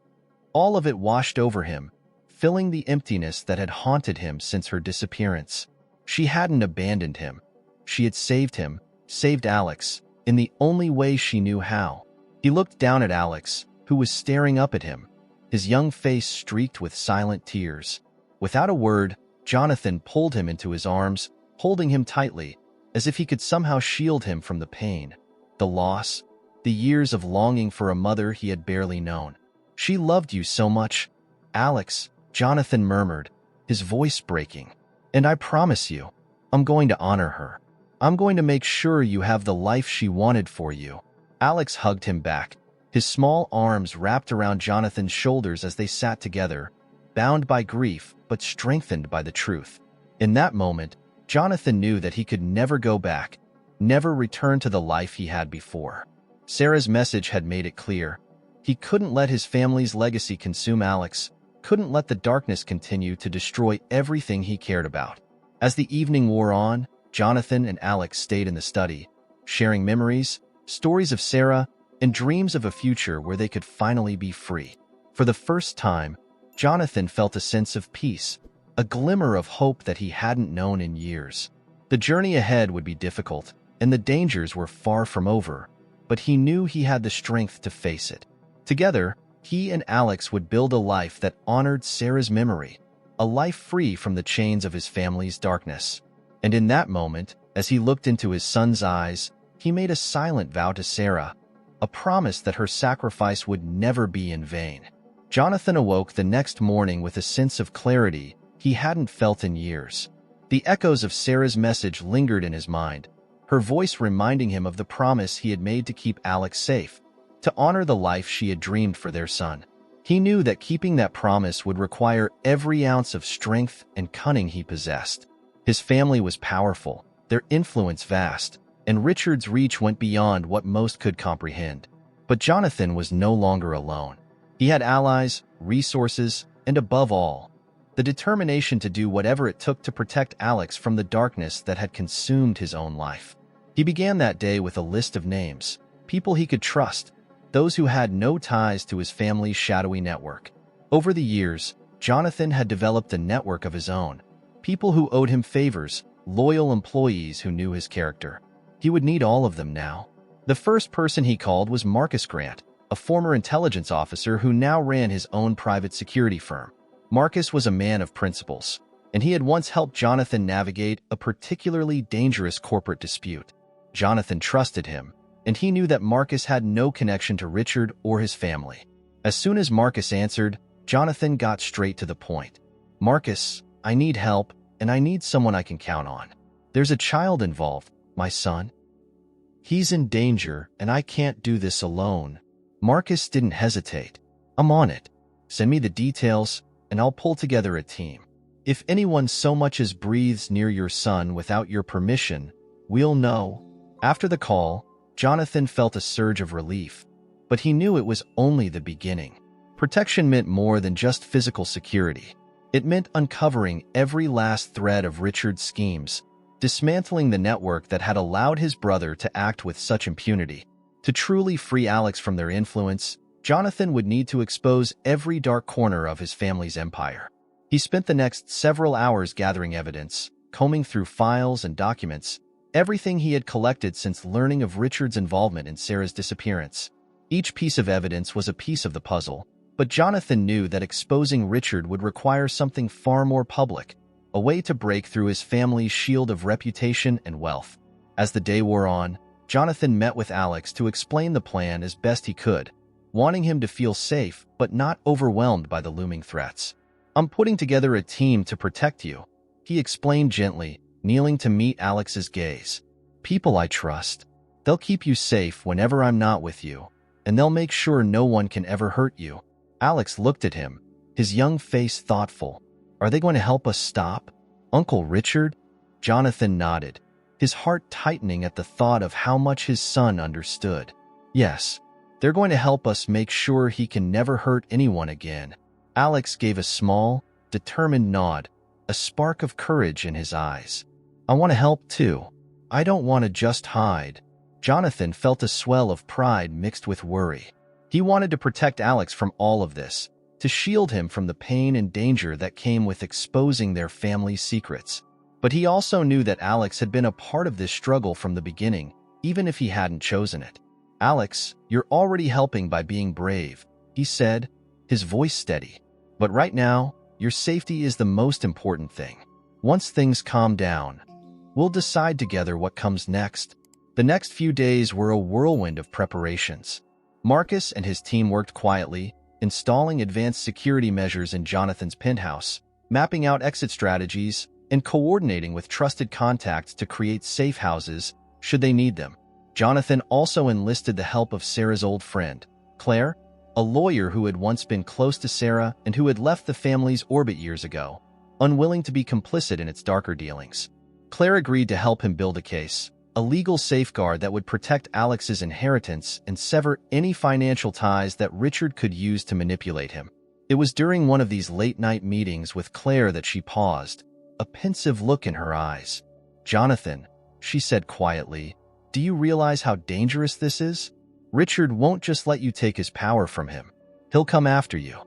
A: All of it washed over him, filling the emptiness that had haunted him since her disappearance. She hadn't abandoned him. She had saved him, saved Alex, in the only way she knew how. He looked down at Alex, who was staring up at him, his young face streaked with silent tears. Without a word, Jonathan pulled him into his arms, holding him tightly, as if he could somehow shield him from the pain, the loss, the years of longing for a mother he had barely known. "She loved you so much, Alex," Jonathan murmured, his voice breaking. "And I promise you, I'm going to honor her. I'm going to make sure you have the life she wanted for you." Alex hugged him back, his small arms wrapped around Jonathan's shoulders as they sat together, bound by grief but strengthened by the truth. In that moment, Jonathan knew that he could never go back, never return to the life he had before. Sarah's message had made it clear. He couldn't let his family's legacy consume Alex, couldn't let the darkness continue to destroy everything he cared about. As the evening wore on, Jonathan and Alex stayed in the study, sharing memories, stories of Sarah, and dreams of a future where they could finally be free. For the first time, Jonathan felt a sense of peace, a glimmer of hope that he hadn't known in years. The journey ahead would be difficult, and the dangers were far from over, but he knew he had the strength to face it. Together, he and Alex would build a life that honored Sarah's memory, a life free from the chains of his family's darkness. And in that moment, as he looked into his son's eyes, he made a silent vow to Sarah, a promise that her sacrifice would never be in vain. Jonathan awoke the next morning with a sense of clarity he hadn't felt in years. The echoes of Sarah's message lingered in his mind, her voice reminding him of the promise he had made to keep Alex safe, to honor the life she had dreamed for their son. He knew that keeping that promise would require every ounce of strength and cunning he possessed. His family was powerful, their influence vast, and Richard's reach went beyond what most could comprehend. But Jonathan was no longer alone. He had allies, resources, and above all, the determination to do whatever it took to protect Alex from the darkness that had consumed his own life. He began that day with a list of names, people he could trust, those who had no ties to his family's shadowy network. Over the years, Jonathan had developed a network of his own, people who owed him favors, loyal employees who knew his character. He would need all of them now. The first person he called was Marcus Grant, a former intelligence officer who now ran his own private security firm. Marcus was a man of principles, and he had once helped Jonathan navigate a particularly dangerous corporate dispute. Jonathan trusted him, and he knew that Marcus had no connection to Richard or his family. As soon as Marcus answered, Jonathan got straight to the point. "Marcus, I need help, and I need someone I can count on. There's a child involved, my son. He's in danger, and I can't do this alone." Marcus didn't hesitate. "I'm on it. Send me the details, and I'll pull together a team. If anyone so much as breathes near your son without your permission, we'll know." After the call, Jonathan felt a surge of relief, but he knew it was only the beginning. Protection meant more than just physical security. It meant uncovering every last thread of Richard's schemes, dismantling the network that had allowed his brother to act with such impunity. To truly free Alex from their influence, Jonathan would need to expose every dark corner of his family's empire. He spent the next several hours gathering evidence, combing through files and documents, everything he had collected since learning of Richard's involvement in Sarah's disappearance. Each piece of evidence was a piece of the puzzle, but Jonathan knew that exposing Richard would require something far more public, a way to break through his family's shield of reputation and wealth. As the day wore on, Jonathan met with Alex to explain the plan as best he could, wanting him to feel safe but not overwhelmed by the looming threats. "I'm putting together a team to protect you," he explained gently, kneeling to meet Alex's gaze. "People I trust. They'll keep you safe whenever I'm not with you, and they'll make sure no one can ever hurt you." Alex looked at him, his young face thoughtful. "Are they going to help us stop Uncle Richard?" Jonathan nodded, his heart tightening at the thought of how much his son understood. "Yes, they're going to help us make sure he can never hurt anyone again." Alex gave a small, determined nod, a spark of courage in his eyes. "I want to help too. I don't want to just hide." Jonathan felt a swell of pride mixed with worry. He wanted to protect Alex from all of this, to shield him from the pain and danger that came with exposing their family's secrets. But he also knew that Alex had been a part of this struggle from the beginning, even if he hadn't chosen it. "Alex, you're already helping by being brave," he said, his voice steady. "But right now, your safety is the most important thing. Once things calm down, we'll decide together what comes next." The next few days were a whirlwind of preparations. Marcus and his team worked quietly, installing advanced security measures in Jonathan's penthouse, mapping out exit strategies, and coordinating with trusted contacts to create safe houses should they need them. Jonathan also enlisted the help of Sarah's old friend, Claire, a lawyer who had once been close to Sarah and who had left the family's orbit years ago, unwilling to be complicit in its darker dealings. Claire agreed to help him build a case, a legal safeguard that would protect Alex's inheritance and sever any financial ties that Richard could use to manipulate him. It was during one of these late-night meetings with Claire that she paused, a pensive look in her eyes. "Jonathan," she said quietly, "do you realize how dangerous this is? Richard won't just let you take his power from him. He'll come after you.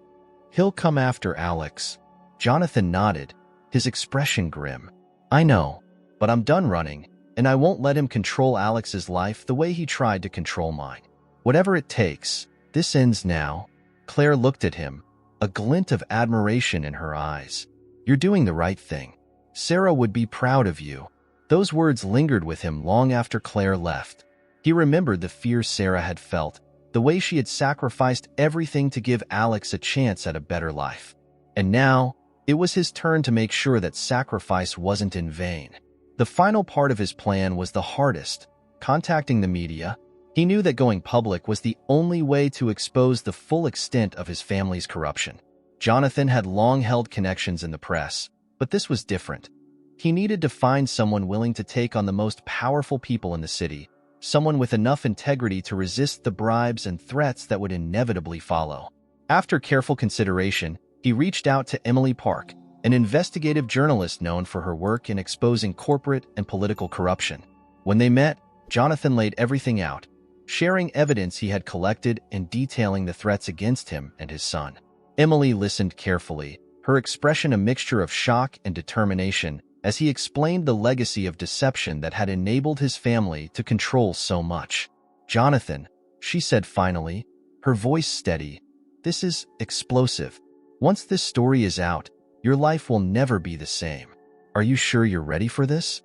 A: He'll come after Alex." Jonathan nodded, his expression grim. "I know, but I'm done running, and I won't let him control Alex's life the way he tried to control mine. Whatever it takes, this ends now." Claire looked at him, a glint of admiration in her eyes. "You're doing the right thing. Sarah would be proud of you." Those words lingered with him long after Claire left. He remembered the fear Sarah had felt, the way she had sacrificed everything to give Alex a chance at a better life. And now, it was his turn to make sure that sacrifice wasn't in vain. The final part of his plan was the hardest, contacting the media. He knew that going public was the only way to expose the full extent of his family's corruption. Jonathan had long held connections in the press, but this was different. He needed to find someone willing to take on the most powerful people in the city, someone with enough integrity to resist the bribes and threats that would inevitably follow. After careful consideration, he reached out to Emily Park, an investigative journalist known for her work in exposing corporate and political corruption. When they met, Jonathan laid everything out, sharing evidence he had collected and detailing the threats against him and his son. Emily listened carefully, her expression a mixture of shock and determination, as he explained the legacy of deception that had enabled his family to control so much. "Jonathan," she said finally, her voice steady, "this is explosive. Once this story is out, your life will never be the same. Are you sure you're ready for this?"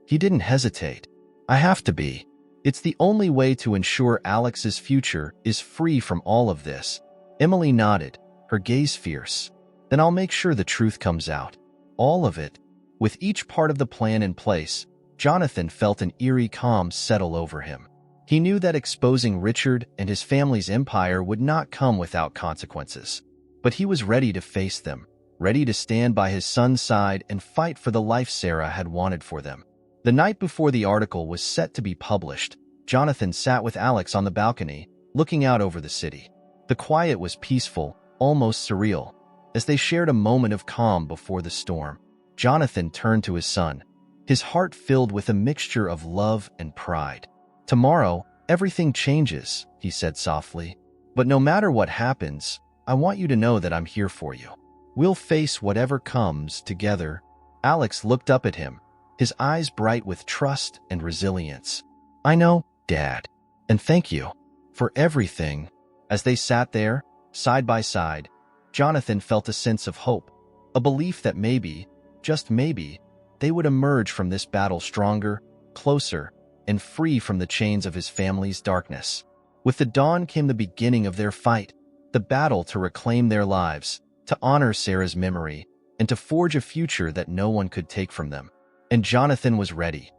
A: He didn't hesitate. "I have to be. It's the only way to ensure Alex's future is free from all of this." Emily nodded, her gaze fierce. "Then I'll make sure the truth comes out. All of it." With each part of the plan in place, Jonathan felt an eerie calm settle over him. He knew that exposing Richard and his family's empire would not come without consequences. But he was ready to face them, ready to stand by his son's side and fight for the life Sarah had wanted for them. The night before the article was set to be published, Jonathan sat with Alex on the balcony, looking out over the city. The quiet was peaceful, almost surreal, as they shared a moment of calm before the storm. Jonathan turned to his son, his heart filled with a mixture of love and pride. "Tomorrow, everything changes," he said softly. "But no matter what happens, I want you to know that I'm here for you. We'll face whatever comes together." Alex looked up at him, his eyes bright with trust and resilience. "I know, Dad, and thank you for everything." As they sat there, side by side, Jonathan felt a sense of hope, a belief that maybe, just maybe, they would emerge from this battle stronger, closer, and free from the chains of his family's darkness. With the dawn came the beginning of their fight, the battle to reclaim their lives, to honor Sarah's memory, and to forge a future that no one could take from them. And Jonathan was ready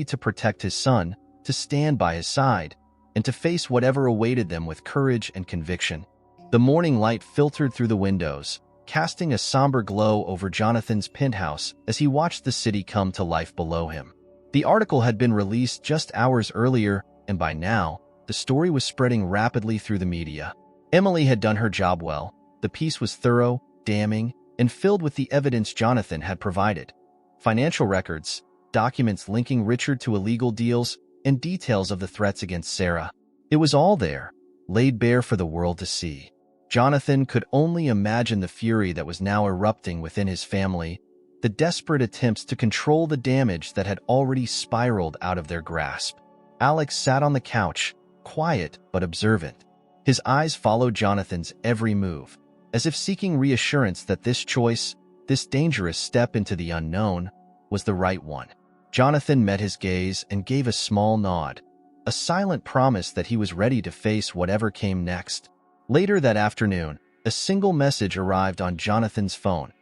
A: to protect his son, to stand by his side, and to face whatever awaited them with courage and conviction. The morning light filtered through the windows, casting a somber glow over Jonathan's penthouse as he watched the city come to life below him. The article had been released just hours earlier, and by now, the story was spreading rapidly through the media. Emily had done her job well. The piece was thorough, damning, and filled with the evidence Jonathan had provided. Financial records, documents linking Richard to illegal deals, and details of the threats against Sarah. It was all there, laid bare for the world to see. Jonathan could only imagine the fury that was now erupting within his family, the desperate attempts to control the damage that had already spiraled out of their grasp. Alex sat on the couch, quiet but observant. His eyes followed Jonathan's every move, as if seeking reassurance that this choice, this dangerous step into the unknown, was the right one. Jonathan met his gaze and gave a small nod, a silent promise that he was ready to face whatever came next. Later that afternoon, a single message arrived on Jonathan's phone.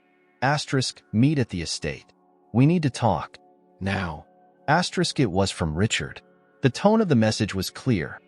A: Meet at the estate. We need to talk. Now. It was from Richard. The tone of the message was clear.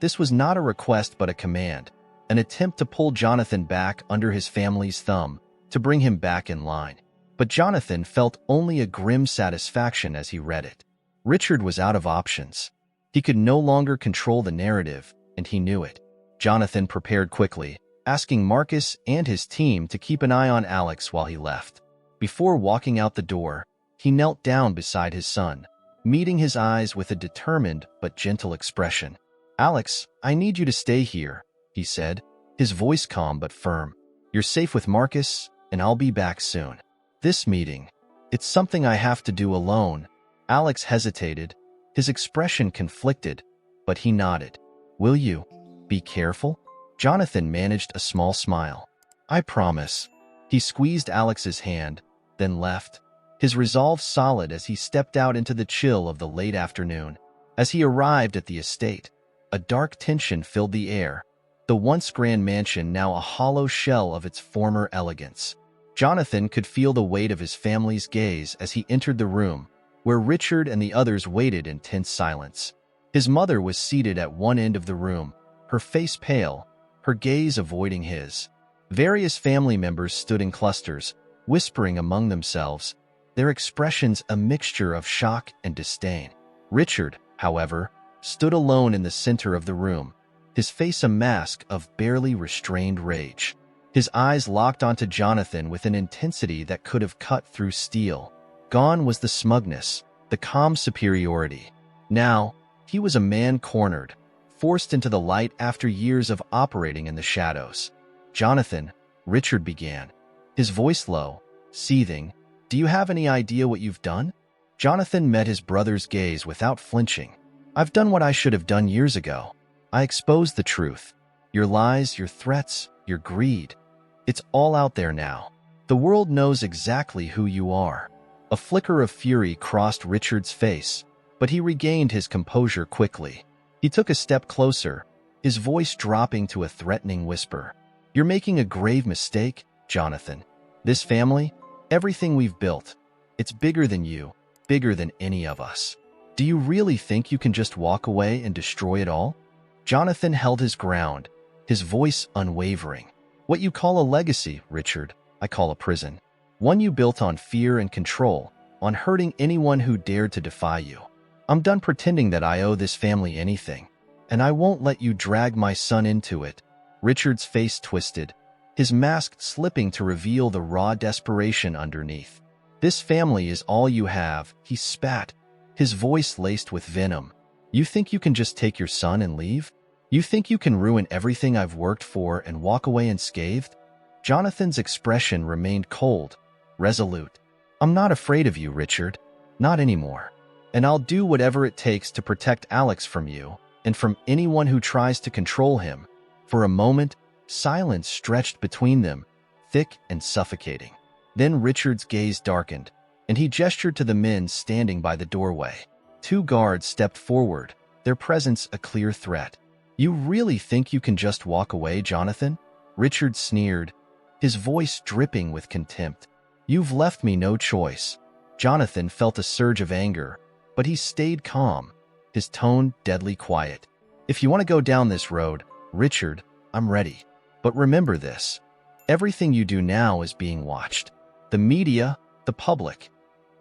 A: This was not a request but a command, an attempt to pull Jonathan back under his family's thumb, to bring him back in line. But Jonathan felt only a grim satisfaction as he read it. Richard was out of options. He could no longer control the narrative, and he knew it. Jonathan prepared quickly, asking Marcus and his team to keep an eye on Alex while he left. Before walking out the door, he knelt down beside his son, meeting his eyes with a determined but gentle expression. "Alex, I need you to stay here," he said, his voice calm but firm. "You're safe with Marcus, and I'll be back soon. This meeting, it's something I have to do alone." Alex hesitated, his expression conflicted, but he nodded. "Will you be careful?" Jonathan managed a small smile. "I promise." He squeezed Alex's hand, then left, his resolve solid as he stepped out into the chill of the late afternoon. As he arrived at the estate, a dark tension filled the air, the once grand mansion now a hollow shell of its former elegance. Jonathan could feel the weight of his family's gaze as he entered the room, where Richard and the others waited in tense silence. His mother was seated at one end of the room, her face pale, her gaze avoiding his. Various family members stood in clusters, whispering among themselves, their expressions a mixture of shock and disdain. Richard, however, stood alone in the center of the room, his face a mask of barely restrained rage. His eyes locked onto Jonathan with an intensity that could have cut through steel. Gone was the smugness, the calm superiority. Now, he was a man cornered, forced into the light after years of operating in the shadows. "Jonathan," Richard began, his voice low, seething, Do you have any idea what you've done? Jonathan met his brother's gaze without flinching. I've done what I should have done years ago. I exposed the truth. Your lies, your threats, your greed. It's all out there now. The world knows exactly who you are. A flicker of fury crossed Richard's face, but he regained his composure quickly. He took a step closer, his voice dropping to a threatening whisper. You're making a grave mistake, Jonathan. This family, everything we've built, it's bigger than you, bigger than any of us. Do you really think you can just walk away and destroy it all? Jonathan held his ground, his voice unwavering. What you call a legacy, Richard, I call a prison. One you built on fear and control, on hurting anyone who dared to defy you. I'm done pretending that I owe this family anything, and I won't let you drag my son into it. Richard's face twisted, his mask slipping to reveal the raw desperation underneath. This family is all you have, he spat, his voice laced with venom. You think you can just take your son and leave? You think you can ruin everything I've worked for and walk away unscathed? Jonathan's expression remained cold, resolute. I'm not afraid of you, Richard. Not anymore. And I'll do whatever it takes to protect Alex from you and from anyone who tries to control him. For a moment, silence stretched between them, thick and suffocating. Then Richard's gaze darkened, and he gestured to the men standing by the doorway. 2 guards stepped forward, their presence a clear threat. You really think you can just walk away, Jonathan? Richard sneered, his voice dripping with contempt. You've left me no choice. Jonathan felt a surge of anger, but he stayed calm, his tone deadly quiet. If you want to go down this road, Richard, I'm ready. But remember this. Everything you do now is being watched. The media, the public.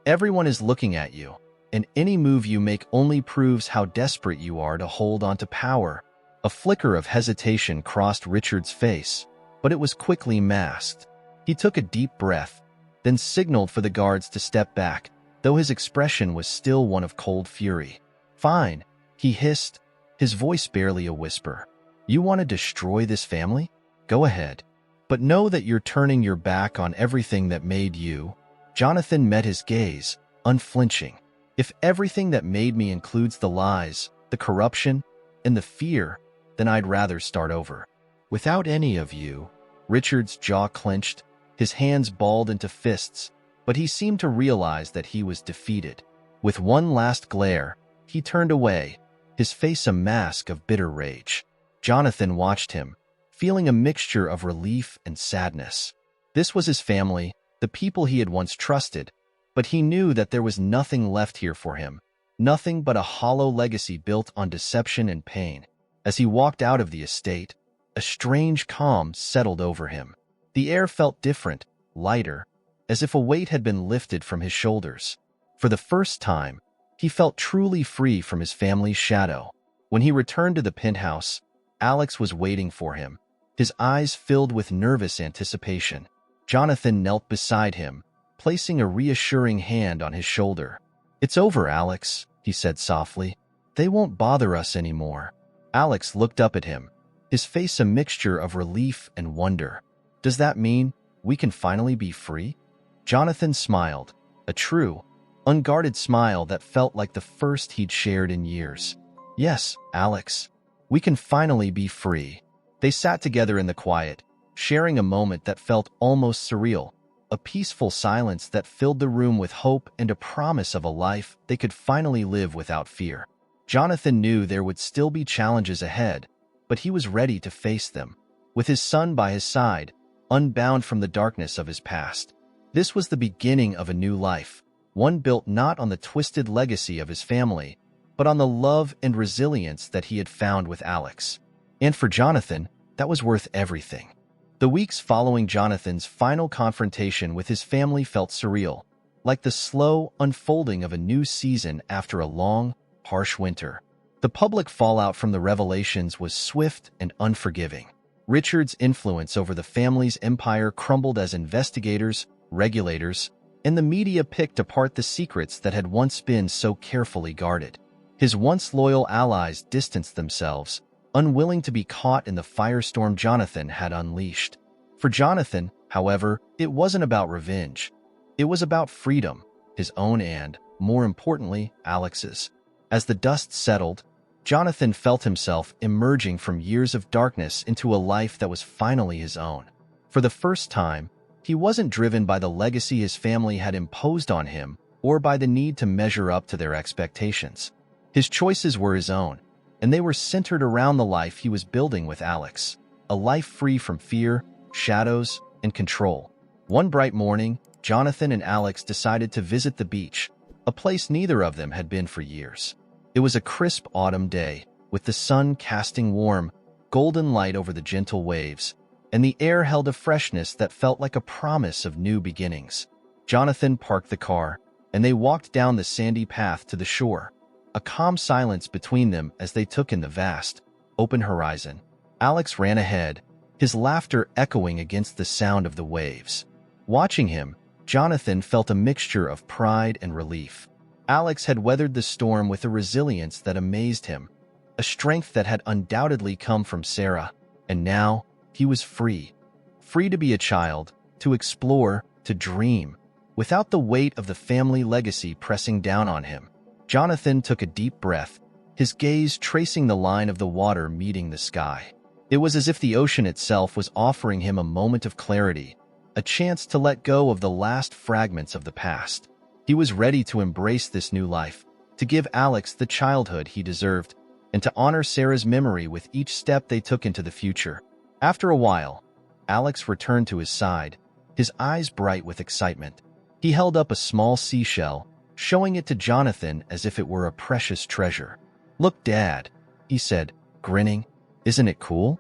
A: Everyone is looking at you, and any move you make only proves how desperate you are to hold on to power. A flicker of hesitation crossed Richard's face, but it was quickly masked. He took a deep breath, then signaled for the guards to step back, though his expression was still one of cold fury. Fine, he hissed, his voice barely a whisper. You want to destroy this family? Go ahead. But know that you're turning your back on everything that made you. Jonathan met his gaze, unflinching. If everything that made me includes the lies, the corruption, and the fear, then I'd rather start over. Without any of you. Richard's jaw clenched, his hands balled into fists, but he seemed to realize that he was defeated. With one last glare, he turned away, his face a mask of bitter rage. Jonathan watched him, feeling a mixture of relief and sadness. This was his family, the people he had once trusted, but he knew that there was nothing left here for him, nothing but a hollow legacy built on deception and pain. As he walked out of the estate, a strange calm settled over him. The air felt different, lighter, as if a weight had been lifted from his shoulders. For the first time, he felt truly free from his family's shadow. When he returned to the penthouse, Alex was waiting for him, his eyes filled with nervous anticipation. Jonathan knelt beside him, placing a reassuring hand on his shoulder. It's over, Alex, he said softly. They won't bother us anymore. Alex looked up at him, his face a mixture of relief and wonder. Does that mean we can finally be free? Jonathan smiled, a true, unguarded smile that felt like the first he'd shared in years. Yes, Alex, we can finally be free. They sat together in the quiet, sharing a moment that felt almost surreal, a peaceful silence that filled the room with hope and a promise of a life they could finally live without fear. Jonathan knew there would still be challenges ahead, but he was ready to face them. With his son by his side, unbound from the darkness of his past. This was the beginning of a new life, one built not on the twisted legacy of his family, but on the love and resilience that he had found with Alex. And for Jonathan, that was worth everything. The weeks following Jonathan's final confrontation with his family felt surreal, like the slow unfolding of a new season after a long, harsh winter. The public fallout from the revelations was swift and unforgiving. Richard's influence over the family's empire crumbled as investigators, regulators, and the media picked apart the secrets that had once been so carefully guarded. His once loyal allies distanced themselves, unwilling to be caught in the firestorm Jonathan had unleashed. For Jonathan, however, it wasn't about revenge. It was about freedom, his own and, more importantly, Alex's. As the dust settled, Jonathan felt himself emerging from years of darkness into a life that was finally his own. For the first time, he wasn't driven by the legacy his family had imposed on him or by the need to measure up to their expectations. His choices were his own, and they were centered around the life he was building with Alex, a life free from fear, shadows, and control. One bright morning, Jonathan and Alex decided to visit the beach, a place neither of them had been for years. It was a crisp autumn day, with the sun casting warm, golden light over the gentle waves, and the air held a freshness that felt like a promise of new beginnings. Jonathan parked the car, and they walked down the sandy path to the shore, a calm silence between them as they took in the vast, open horizon. Alex ran ahead, his laughter echoing against the sound of the waves. Watching him, Jonathan felt a mixture of pride and relief. Alex had weathered the storm with a resilience that amazed him, a strength that had undoubtedly come from Sarah, and now he was free. Free to be a child, to explore, to dream, without the weight of the family legacy pressing down on him. Jonathan took a deep breath, his gaze tracing the line of the water meeting the sky. It was as if the ocean itself was offering him a moment of clarity, a chance to let go of the last fragments of the past. He was ready to embrace this new life, to give Alex the childhood he deserved, and to honor Sarah's memory with each step they took into the future. After a while, Alex returned to his side, his eyes bright with excitement. He held up a small seashell, showing it to Jonathan as if it were a precious treasure. "Look, Dad," he said, grinning. "Isn't it cool?"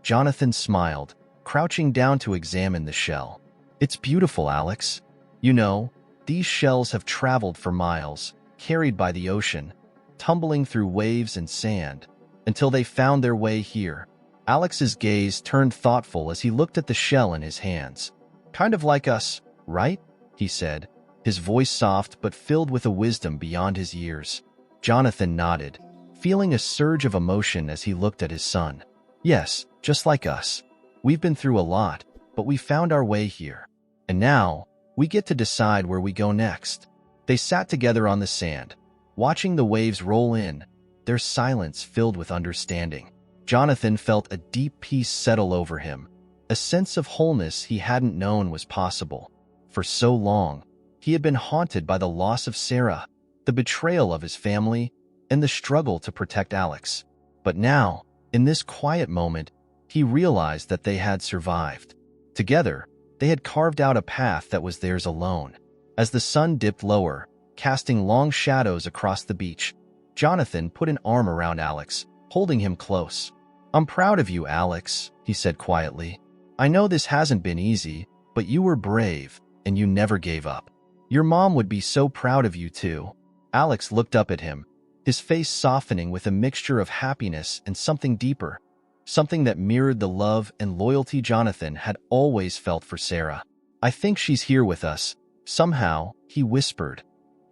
A: Jonathan smiled, crouching down to examine the shell. "It's beautiful, Alex. You know, these shells have traveled for miles, carried by the ocean, tumbling through waves and sand, until they found their way here." Alex's gaze turned thoughtful as he looked at the shell in his hands. "Kind of like us, right?" he said, his voice soft but filled with a wisdom beyond his years. Jonathan nodded, feeling a surge of emotion as he looked at his son. "Yes, just like us. We've been through a lot, but we found our way here. And now, we get to decide where we go next." They sat together on the sand, watching the waves roll in, their silence filled with understanding. Jonathan felt a deep peace settle over him, a sense of wholeness he hadn't known was possible. For so long, he had been haunted by the loss of Sarah, the betrayal of his family, and the struggle to protect Alex. But now, in this quiet moment, he realized that they had survived. Together, they had carved out a path that was theirs alone. As the sun dipped lower, casting long shadows across the beach, Jonathan put an arm around Alex, holding him close. "I'm proud of you, Alex," he said quietly. "I know this hasn't been easy, but you were brave, and you never gave up. Your mom would be so proud of you too." Alex looked up at him, his face softening with a mixture of happiness and something deeper, something that mirrored the love and loyalty Jonathan had always felt for Sarah. "I think she's here with us, somehow," he whispered,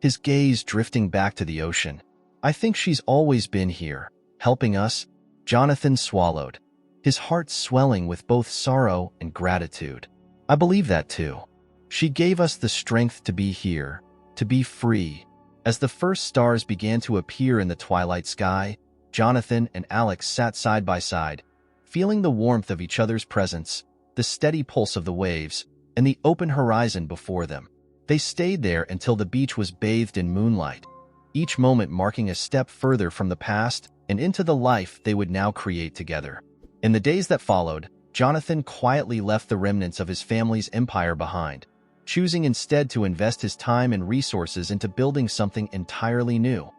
A: his gaze drifting back to the ocean. "I think she's always been here, helping us." Jonathan swallowed, his heart swelling with both sorrow and gratitude. "I believe that too. She gave us the strength to be here, to be free." As the first stars began to appear in the twilight sky, Jonathan and Alex sat side by side, feeling the warmth of each other's presence, the steady pulse of the waves, and the open horizon before them. They stayed there until the beach was bathed in moonlight, each moment marking a step further from the past and into the life they would now create together. In the days that followed, Jonathan quietly left the remnants of his family's empire behind, choosing instead to invest his time and resources into building something entirely new.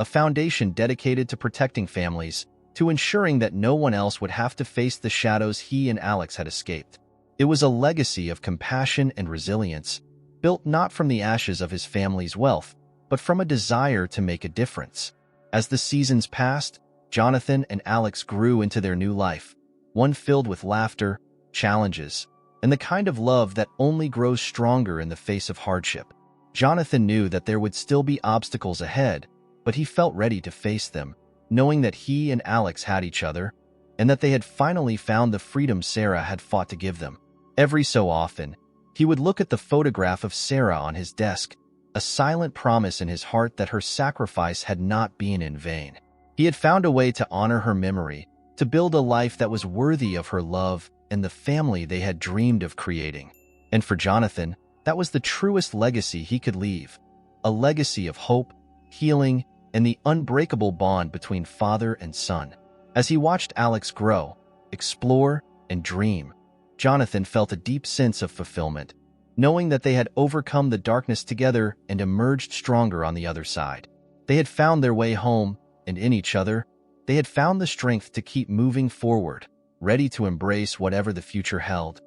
A: A foundation dedicated to protecting families, to ensuring that no one else would have to face the shadows he and Alex had escaped. It was a legacy of compassion and resilience, built not from the ashes of his family's wealth, but from a desire to make a difference. As the seasons passed, Jonathan and Alex grew into their new life, one filled with laughter, challenges, and the kind of love that only grows stronger in the face of hardship. Jonathan knew that there would still be obstacles ahead, but he felt ready to face them, knowing that he and Alex had each other, and that they had finally found the freedom Sarah had fought to give them. Every so often, He would look at the photograph of Sarah on his desk, a silent promise in his heart that her sacrifice had not been in vain. He had found a way to honor her memory, to build a life that was worthy of her love and the family they had dreamed of creating. And for Jonathan, that was the truest legacy he could leave, a legacy of hope, healing, and the unbreakable bond between father and son. As he watched Alex grow, explore, and dream, Jonathan felt a deep sense of fulfillment, knowing that they had overcome the darkness together and emerged stronger on the other side. They had found their way home, and in each other, they had found the strength to keep moving forward, ready to embrace whatever the future held.